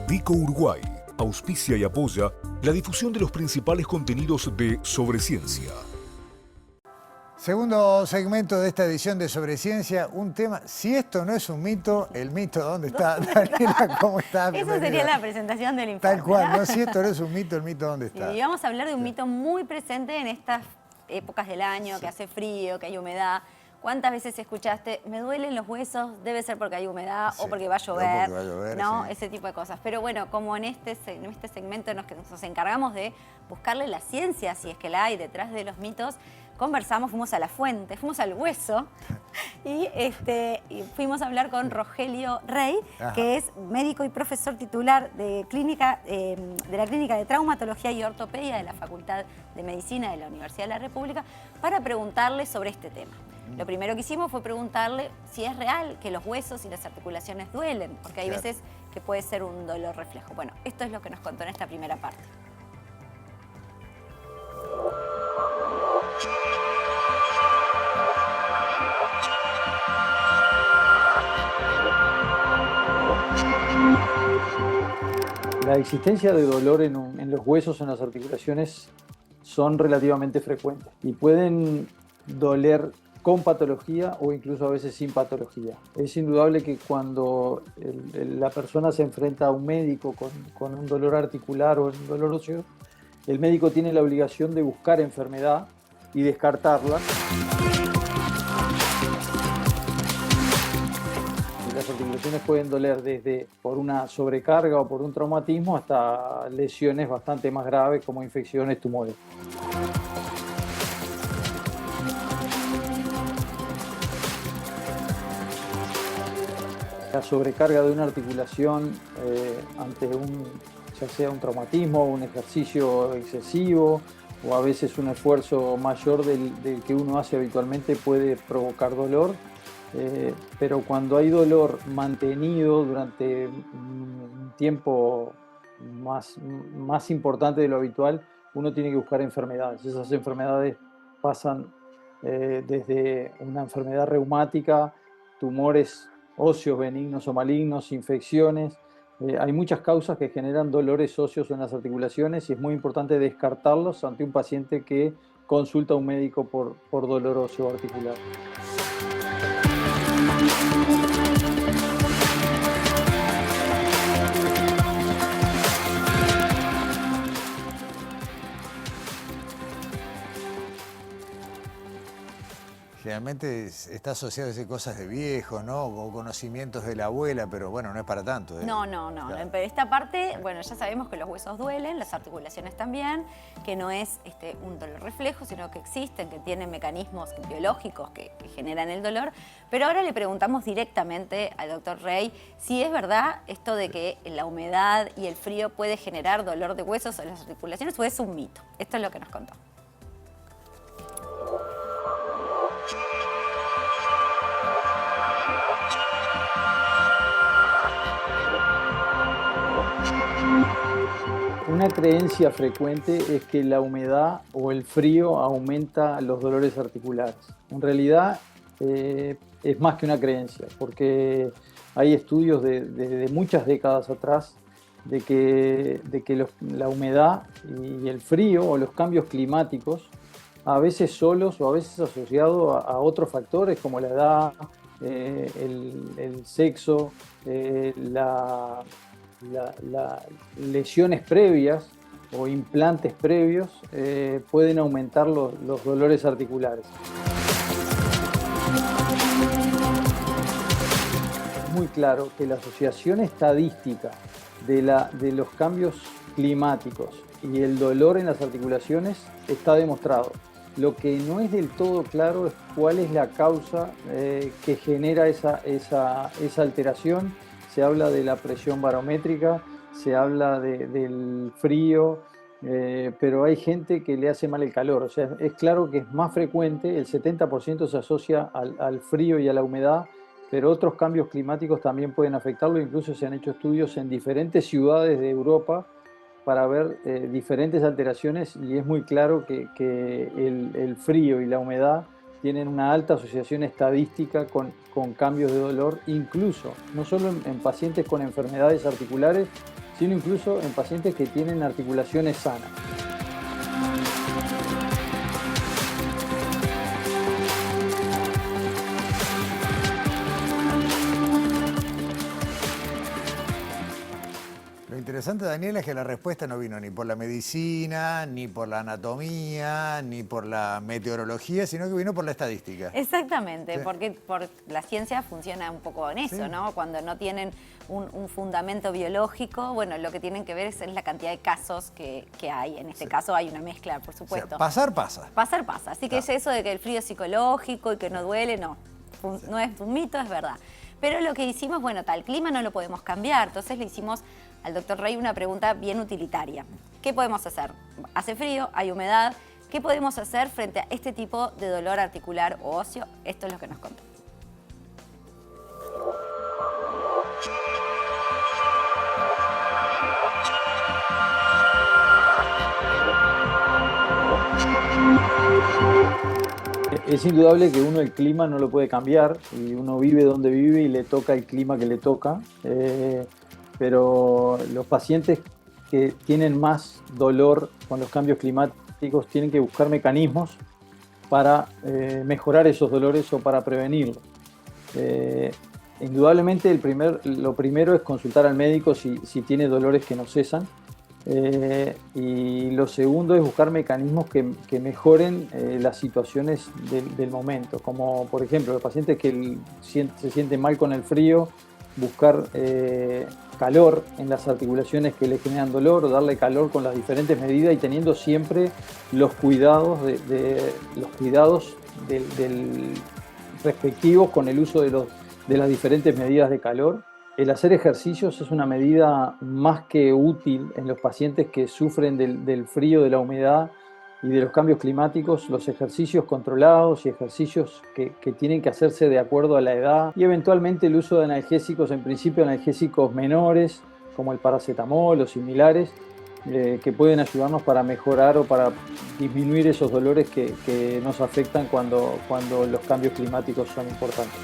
Vico Uruguay auspicia y apoya la difusión de los principales contenidos de Sobre Ciencia. Segundo segmento de esta edición de Sobre Ciencia, un tema, si esto no es un mito, ¿el mito dónde está? Daniela, ¿cómo estás? Esa sería la presentación del informe. Tal cual, ¿no? Si esto no es un mito, ¿el mito dónde está? Y vamos a hablar de un mito muy presente en estas épocas del año, que hace frío, que hay humedad. ¿Cuántas veces escuchaste, me duelen los huesos, debe ser porque hay humedad o porque va a llover? ¿No? Sí. Ese tipo de cosas. Pero bueno, como en este segmento nos encargamos de buscarle la ciencia, si es que la hay detrás de los mitos, conversamos, fuimos a la fuente, fuimos al hueso y fuimos a hablar con Rogelio Rey, que es médico y profesor titular de la Clínica de Traumatología y Ortopedia de la Facultad de Medicina de la Universidad de la República, para preguntarle sobre este tema. Lo primero que hicimos fue preguntarle si es real que los huesos y las articulaciones duelen, porque hay veces que puede ser un dolor reflejo. Bueno, esto es lo que nos contó en esta primera parte. La existencia de dolor en los huesos o en las articulaciones son relativamente frecuentes y pueden doler con patología o incluso a veces sin patología. Es indudable que cuando la persona se enfrenta a un médico con un dolor articular o un dolor óseo, el médico tiene la obligación de buscar enfermedad y descartarla. Las articulaciones pueden doler desde por una sobrecarga o por un traumatismo hasta lesiones bastante más graves como infecciones, tumores. La sobrecarga de una articulación ante ya sea un traumatismo, un ejercicio excesivo o a veces un esfuerzo mayor del que uno hace habitualmente puede provocar dolor. Pero cuando hay dolor mantenido durante un tiempo más importante de lo habitual, uno tiene que buscar enfermedades. Esas enfermedades pasan desde una enfermedad reumática, tumores óseos benignos o malignos, infecciones. Hay muchas causas que generan dolores óseos en las articulaciones y es muy importante descartarlos ante un paciente que consulta a un médico por dolor óseo articular. Generalmente está asociado a decir cosas de viejos, ¿no? O conocimientos de la abuela, pero bueno, no es para tanto. No. Claro. Pero esta parte, bueno, ya sabemos que los huesos duelen, las articulaciones también, que no es un dolor reflejo, sino que existen, que tienen mecanismos biológicos que generan el dolor. Pero ahora le preguntamos directamente al doctor Rey si es verdad esto de que la humedad y el frío puede generar dolor de huesos en las articulaciones o es un mito. Esto es lo que nos contó. Una creencia frecuente es que la humedad o el frío aumenta los dolores articulares. En realidad es más que una creencia, porque hay estudios de muchas décadas atrás de que la humedad y el frío o los cambios climáticos, a veces solos o a veces asociados a otros factores como la edad, el sexo, las lesiones previas o implantes previos pueden aumentar los dolores articulares. Es muy claro que la asociación estadística de los cambios climáticos y el dolor en las articulaciones está demostrado. Lo que no es del todo claro es cuál es la causa que genera esa alteración. Se habla de la presión barométrica, se habla del frío, pero hay gente que le hace mal el calor. O sea, es claro que es más frecuente, el 70% se asocia al frío y a la humedad, pero otros cambios climáticos también pueden afectarlo. Incluso se han hecho estudios en diferentes ciudades de Europa para ver diferentes alteraciones y es muy claro que el frío y la humedad tienen una alta asociación estadística con cambios de dolor, incluso no solo en pacientes con enfermedades articulares, sino incluso en pacientes que tienen articulaciones sanas. Lo interesante, Daniela, es que la respuesta no vino ni por la medicina, ni por la anatomía, ni por la meteorología, sino que vino por la estadística. Exactamente, Sí. porque la ciencia funciona un poco en eso, Sí. ¿no? Cuando no tienen un fundamento biológico, bueno, lo que tienen que ver es la cantidad de casos que hay. En este caso hay una mezcla, por O sea, supuesto. pasar, pasa. Pasar pasa. Así que es eso de que el frío es psicológico y que no duele, no. No es un mito, es verdad. Pero lo que hicimos, bueno, tal clima no lo podemos cambiar. Entonces le hicimos al doctor Rey una pregunta bien utilitaria. ¿Qué podemos hacer? Hace frío, hay humedad. ¿Qué podemos hacer frente a este tipo de dolor articular o óseo? Esto es lo que nos contó. Es indudable que uno el clima no lo puede cambiar y uno vive donde vive y le toca el clima que le toca, pero los pacientes que tienen más dolor con los cambios climáticos tienen que buscar mecanismos para mejorar esos dolores o para prevenirlos. Indudablemente lo primero es consultar al médico si tiene dolores que no cesan. Y lo segundo es buscar mecanismos que mejoren las situaciones del momento, como por ejemplo los pacientes que se sienten mal con el frío, buscar calor en las articulaciones que les generan dolor o darle calor con las diferentes medidas y teniendo siempre los cuidados respectivos con el uso de las diferentes medidas de calor. El hacer ejercicios es una medida más que útil en los pacientes que sufren del frío, de la humedad y de los cambios climáticos. Los ejercicios controlados y ejercicios que tienen que hacerse de acuerdo a la edad y eventualmente el uso de analgésicos, en principio analgésicos menores como el paracetamol o similares, que pueden ayudarnos para mejorar o para disminuir esos dolores que nos afectan cuando los cambios climáticos son importantes.